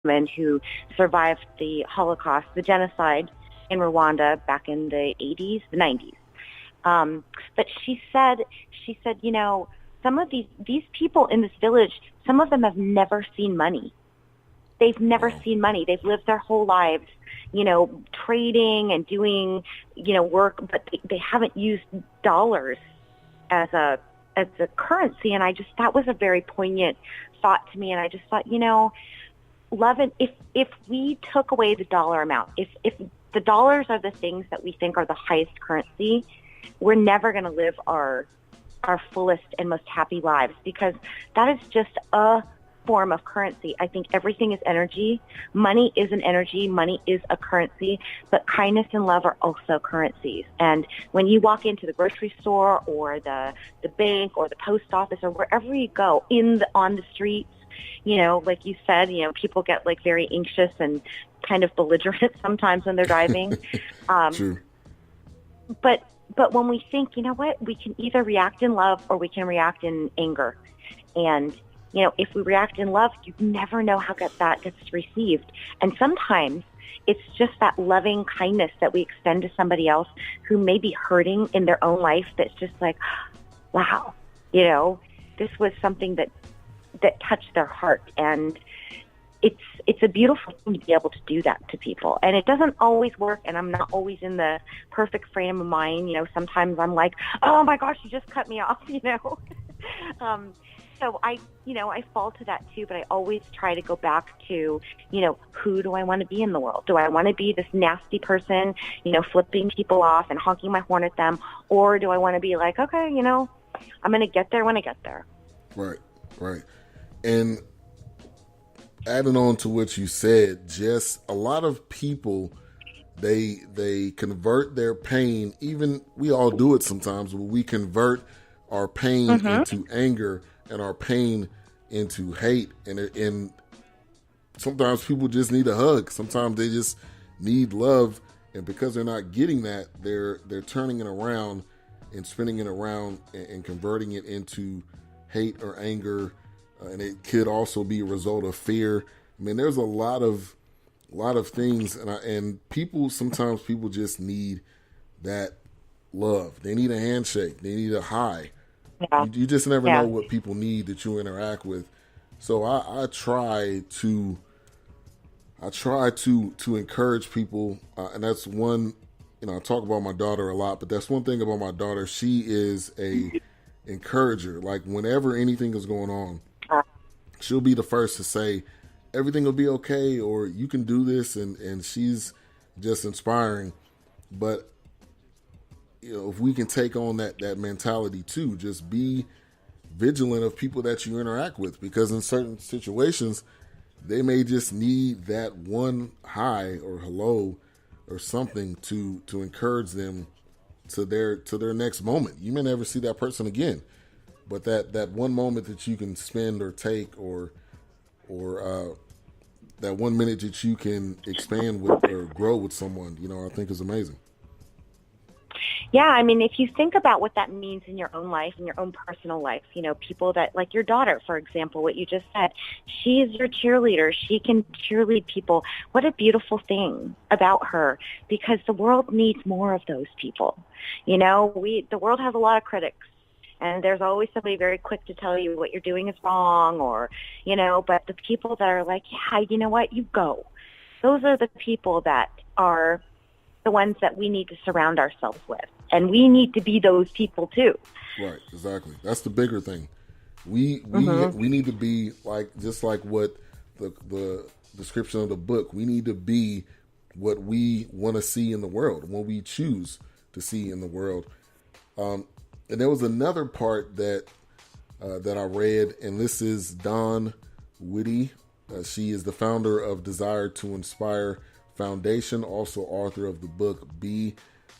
woman who survived the Holocaust, the genocide in Rwanda back in the 80s, the 90s. But she said, some of these people in this village, some of them have never seen money. They've never seen money. They've lived their whole lives, trading and doing, work, but they haven't used dollars as a currency. And that was a very poignant thought to me. And I just thought, love, and if we took away the dollar amount, if the dollars are the things that we think are the highest currency, we're never going to live our fullest and most happy lives, because that is just a form of currency. I think everything is energy. Money is an energy. Money is a currency, but kindness and love are also currencies. And when you walk into the grocery store or the bank or the post office or wherever you go on the streets, like you said, people get like very anxious and kind of belligerent sometimes when they're driving. True. But when we think, what, we can either react in love or we can react in anger. And, if we react in love, you never know how that gets received. And sometimes it's just that loving kindness that we extend to somebody else who may be hurting in their own life, that's just like, wow, this was something that touched their heart. And it's a beautiful thing to be able to do that to people. And it doesn't always work, and I'm not always in the perfect frame of mind. Sometimes I'm like, oh my gosh, you just cut me off, So I fall to that too, but I always try to go back to, who do I want to be in the world? Do I want to be this nasty person, flipping people off and honking my horn at them? Or do I want to be like, okay, I'm going to get there when I get there. Right. And adding on to what you said, just a lot of people, they convert their pain, even we all do it sometimes, but we convert our pain into anger and our pain into hate. And sometimes people just need a hug. Sometimes they just need love. And because they're not getting that, they're turning it around and spinning it around and converting it into hate or anger. And it could also be a result of fear. I mean, there's a lot of things, and sometimes people just need that love. They need a handshake. They need a hi. Yeah. You just never know what people need that you interact with. So I try to encourage people, and that's one. I talk about my daughter a lot, but that's one thing about my daughter. She is a encourager. Like whenever anything is going on, she'll be the first to say, everything will be okay, or you can do this, and she's just inspiring. But if we can take on that mentality too, just be vigilant of people that you interact with, because in certain situations, they may just need that one hi or hello or something to encourage them to their next moment. You may never see that person again, but that one moment that you can spend or take, or that 1 minute that you can expand with or grow with someone, I think is amazing. Yeah, I mean, if you think about what that means in your own life, in your own personal life, people that, like your daughter, for example, what you just said, she is your cheerleader. She can cheerlead people. What a beautiful thing about her, because the world needs more of those people. The world has a lot of critics, and there's always somebody very quick to tell you what you're doing is wrong, or, but the people that are like, yeah, you know what, you go. Those are the people that are the ones that we need to surround ourselves with. And we need to be those people too. Right, exactly. That's the bigger thing. We need to be just like what the description of the book. We need to be what we want to see in the world, what we choose to see in the world. And there was another part that I read, and this is Dawn Witte. She is the founder of Desire to Inspire Foundation, also author of the book B.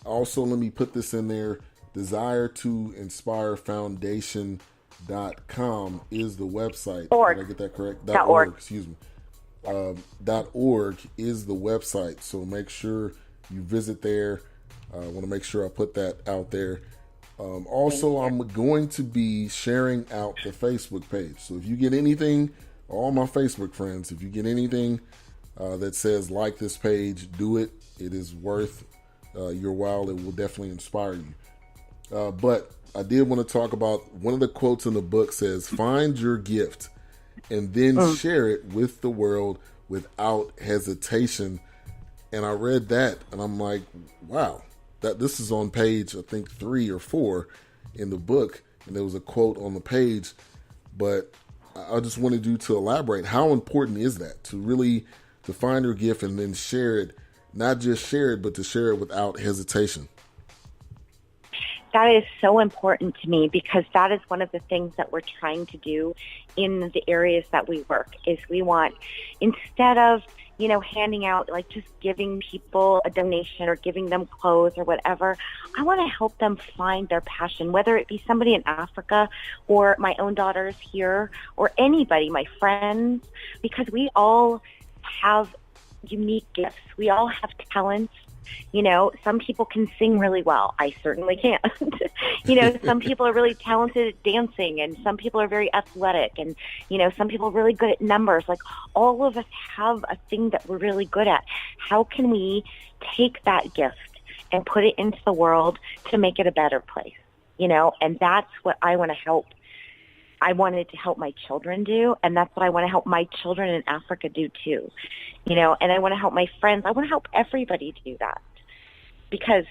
Also, let me put this in there. Desire to Inspire Foundation.com is the website. Org. Did I get that correct? .org. Excuse me. .org is the website. So make sure you visit there. I want to make sure I put that out there. Also, I'm going to be sharing out the Facebook page. So if you get anything all my Facebook friends, if you get anything that says like this page, do it. It is worth your while. It will definitely inspire you. But I did want to talk about one of the quotes in the book says, find your gift and then share it with the world without hesitation. And I read that and I'm like, wow, that this is on page, I think 3 or 4 in the book. And there was a quote on the page, but I just wanted you to elaborate. How important is that to find your gift and then share it, not just share it, but to share it without hesitation? That is so important to me because that is one of the things that we're trying to do in the areas that we work is we want, instead of, handing out, like just giving people a donation or giving them clothes or whatever, I want to help them find their passion, whether it be somebody in Africa or my own daughters here or anybody, my friends, because we all have unique gifts. We all have talents. Some people can sing really well. I certainly can't. Some people are really talented at dancing and some people are very athletic and, some people are really good at numbers. Like all of us have a thing that we're really good at. How can we take that gift and put it into the world to make it a better place? And that's what I want to help. I wanted to help my children do, and that's what I want to help my children in Africa do too. And I want to help my friends. I want to help everybody do that because,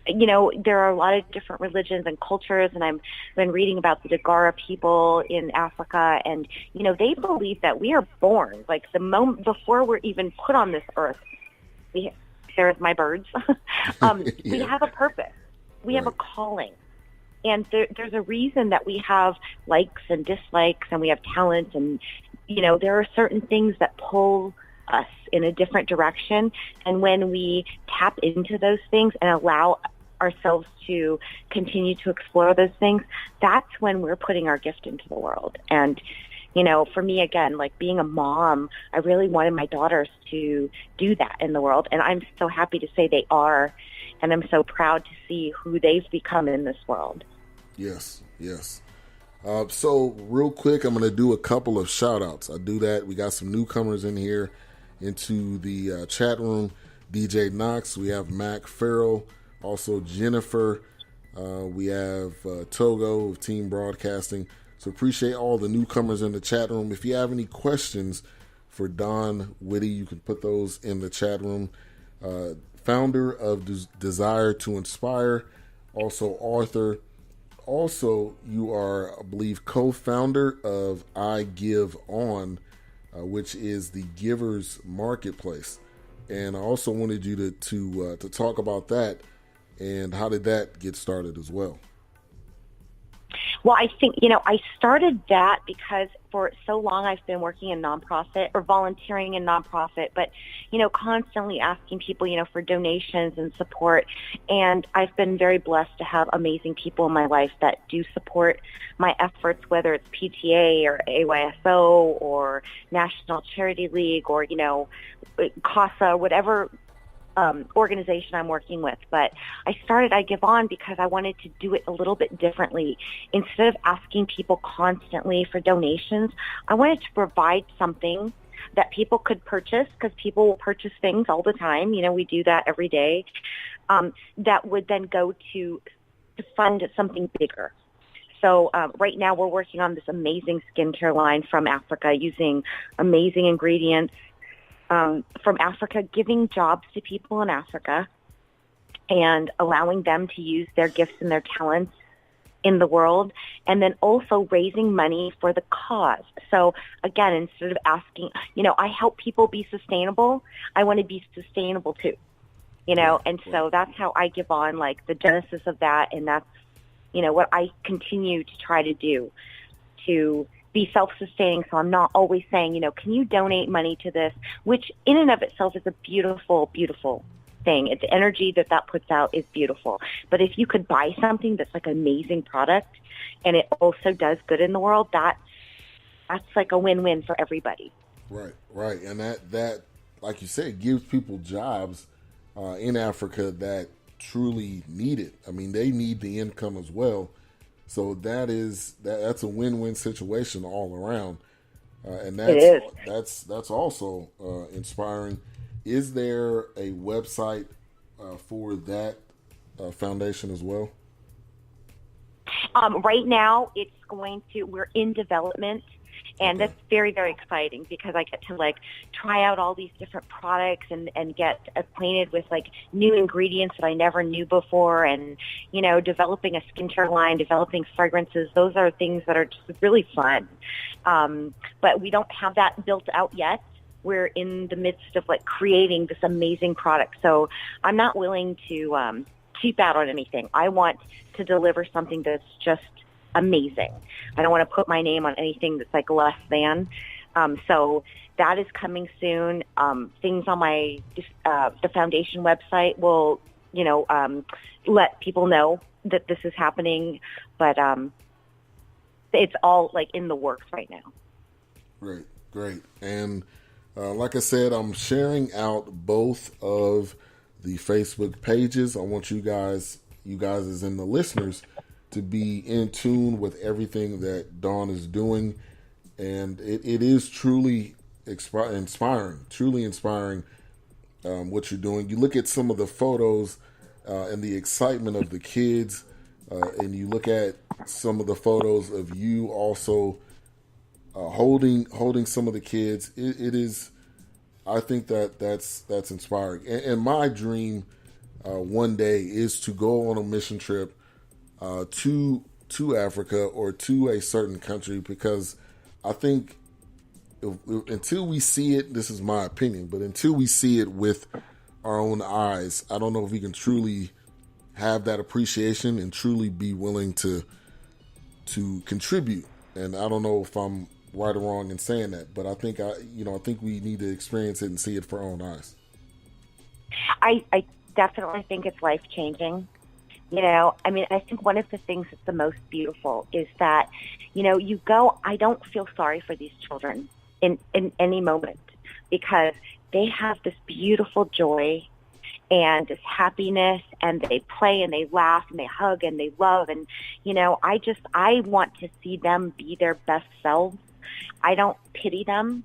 there are a lot of different religions and cultures, and I've been reading about the Dagara people in Africa, and, they believe that we are born, like the moment before we're even put on this earth. There's my birds. We have a purpose. We have a calling. And there's a reason that we have likes and dislikes and we have talents and, there are certain things that pull us in a different direction. And when we tap into those things and allow ourselves to continue to explore those things, that's when we're putting our gift into the world. And, for me, again, like being a mom, I really wanted my daughters to do that in the world. And I'm so happy to say they are. And I'm so proud to see who they've become in this world. Yes. So real quick, I'm going to do a couple of shout outs. I do that. We got some newcomers in here into the chat room. DJ Knox, we have Mac Farrell, also Jennifer. We have Togo of Team Broadcasting. So appreciate all the newcomers in the chat room. If you have any questions for Don Witte, you can put those in the chat room. Founder of Desire to Inspire, also author. Also, you are, I believe, co-founder of I Give On, which is the Givers Marketplace. And I also wanted you to talk about that and how did that get started as well? Well, I think, I started that because for so long I've been working in nonprofit or volunteering in nonprofit, but, constantly asking people, for donations and support. And I've been very blessed to have amazing people in my life that do support my efforts, whether it's PTA or AYSO or National Charity League or, CASA, whatever organization I'm working with. But I started I Give On because I wanted to do it a little bit differently. Instead of asking people constantly for donations, I wanted to provide something that people could purchase because people will purchase things all the time. We do that every day. That would then go to fund something bigger. So right now we're working on this amazing skincare line from Africa using amazing ingredients from Africa, giving jobs to people in Africa and allowing them to use their gifts and their talents in the world, and then also raising money for the cause. So again, instead of asking, I help people be sustainable, I want to be sustainable too, and so that's how I Give On, like the genesis of that, and that's, what I continue to try to do to be self-sustaining. So I'm not always saying, can you donate money to this, which in and of itself is a beautiful, beautiful thing. The energy that puts out is beautiful. But if you could buy something that's like an amazing product and it also does good in the world, that's like a win-win for everybody. Right. And that, like you said, gives people jobs in Africa that truly need it. I mean, they need the income as well. So that's a win-win situation all around. and It is. that's also inspiring. Is there a website for that foundation as well? Right now, we're in development, and Okay. that's very, very exciting because I get to like try out all these different products and get acquainted with like new ingredients that I never knew before, and developing a skincare line, developing fragrances. Those are things that are just really fun. But we don't have that built out yet. We're in the midst of like creating this amazing product. So I'm not willing to cheap out on anything. I want to deliver something that's just amazing. I don't want to put my name on anything that's like less than. So that is coming soon. Things on the foundation website will, let people know that this is happening, but it's all like in the works right now. Great. And like I said, I'm sharing out both of the Facebook pages. I want you guys as in the listeners, to be in tune with everything that Dawn is doing. And it is truly inspiring what you're doing. You look at some of the photos and the excitement of the kids, and you look at some of the photos of you also holding some of the kids. It is, I think that's inspiring. And my dream one day is to go on a mission trip to Africa or to a certain country, because I think until we see it, this is my opinion, but until we see it with our own eyes, I don't know if we can truly have that appreciation and truly be willing to contribute. And I don't know if I'm right or wrong in saying that, but I think I think we need to experience it and see it for our own eyes. I definitely think it's life-changing. I think one of the things that's the most beautiful is that, you go, I don't feel sorry for these children in any moment, because they have this beautiful joy and this happiness, and they play and they laugh and they hug and they love. And, I want to see them be their best selves. I don't pity them.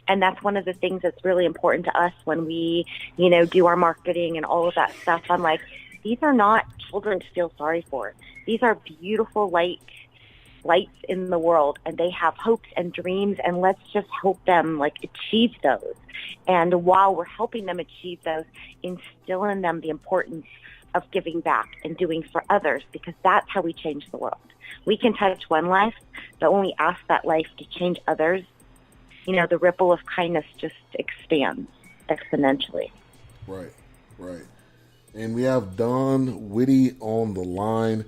And that's one of the things that's really important to us when we, do our marketing and all of that stuff. I'm like, these are not children to feel sorry for. These are beautiful lights in the world, and they have hopes and dreams, and let's just help them achieve those. And while we're helping them achieve those, instill in them the importance of giving back and doing for others, because that's how we change the world. We can touch one life, but when we ask that life to change others, the ripple of kindness just expands exponentially. Right. And we have Dawn Witte on the line.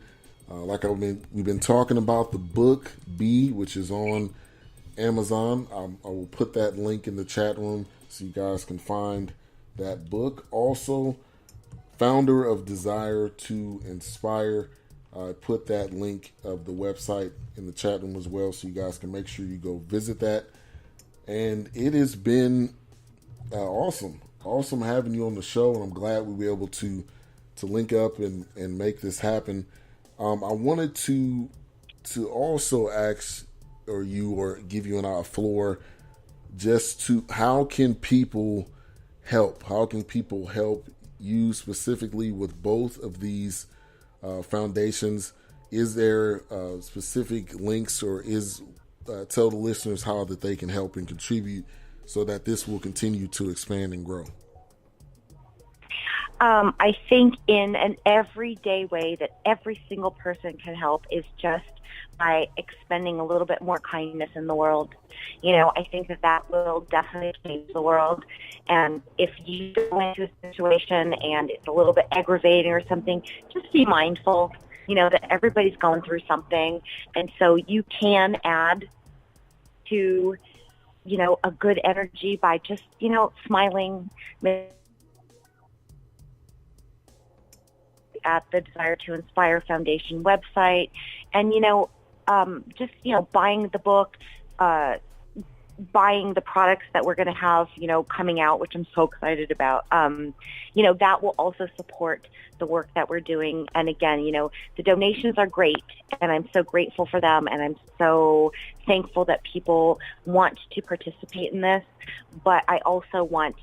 We've been talking about the book B, which is on Amazon. I will put that link in the chat room so you guys can find that book. Also, founder of Desire to Inspire. I put that link of the website in the chat room as well, so you guys can make sure you go visit that. And it has been awesome having you on the show, and I'm glad we were able to link up and make this happen. I wanted to also ask or give you a floor just to, how can people help? How can people help you specifically with both of these foundations? Is there specific links, or tell the listeners how that they can help and contribute so that this will continue to expand and grow? I think in an everyday way that every single person can help is just by expending a little bit more kindness in the world. I think that will definitely change the world. And if you go into a situation and it's a little bit aggravating or something, just be mindful, that everybody's going through something. And so you can add to, a good energy by just, smiling at the Desire to Inspire Foundation website, and just buying the book, buying the products that we're going to have, coming out, which I'm so excited about, that will also support the work that we're doing. And again, the donations are great, and I'm so grateful for them, and I'm so thankful that people want to participate in this. But I also want